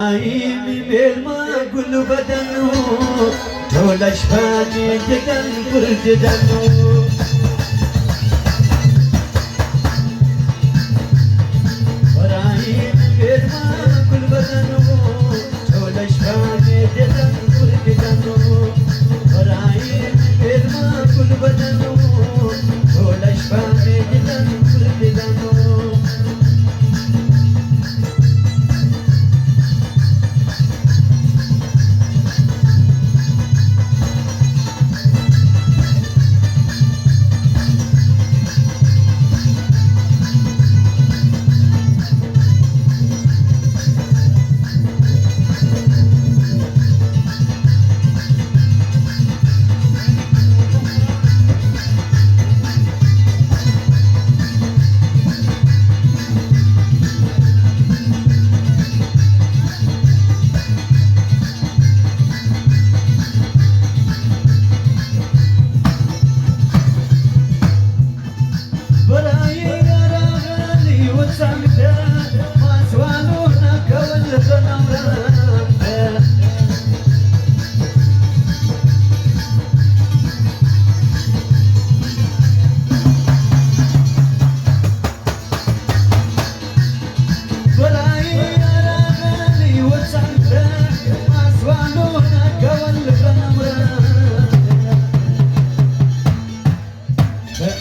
میلمه گل بدنو ټولش باندې دګن پر ددنو ورای میلمه گل بدنو ټولش باندې دګن پر ددنو ورای میلمه گل بدنو ټولش باندې دګن پر ددنو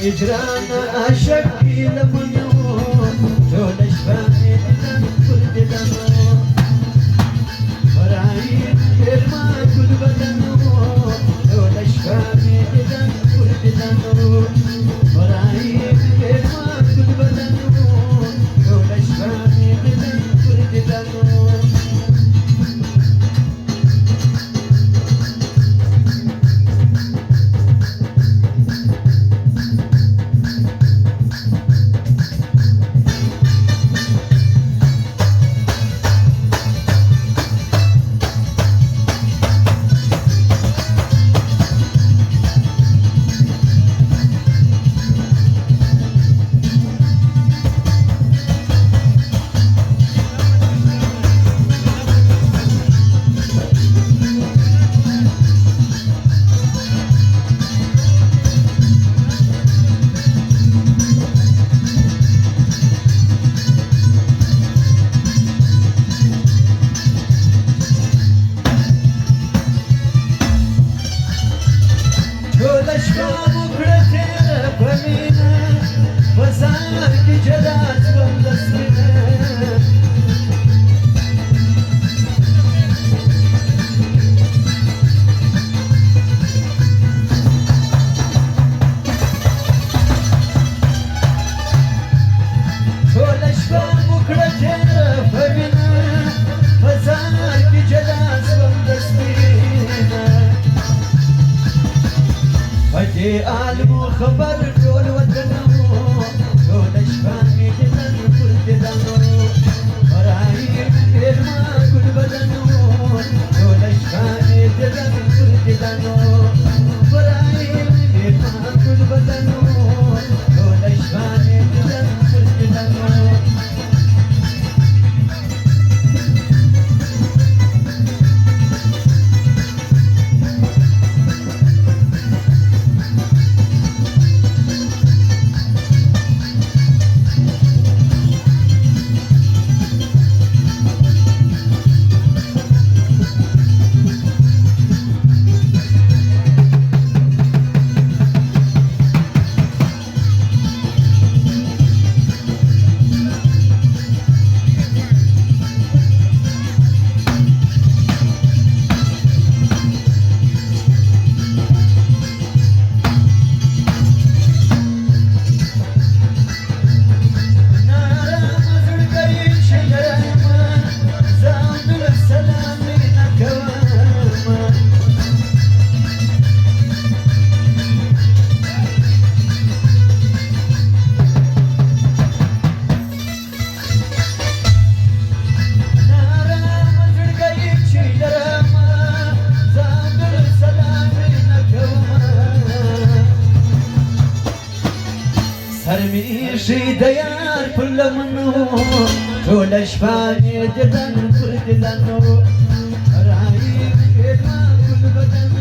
إجرانا أشكي لمنو جولش فاني ددن كل ددنو ورايم إرما كل بدنو جولش فاني ددن كل ددنو ورايم إرما كل بدنو جولش فاني ددن كل ددنو عالم خبر ټول وطنو ټول شپانې ددن پر ددنو ورایم میلمه ګل بدنو ټول شپانې ددن پر ددنو ورایم میلمه ګل بدنو ټول شپانې ددن پر ددنو شي د یار په لمنو ټوله شپه مې د تن پر ዳኖ ራይ መንገድማ ጉልበታኖ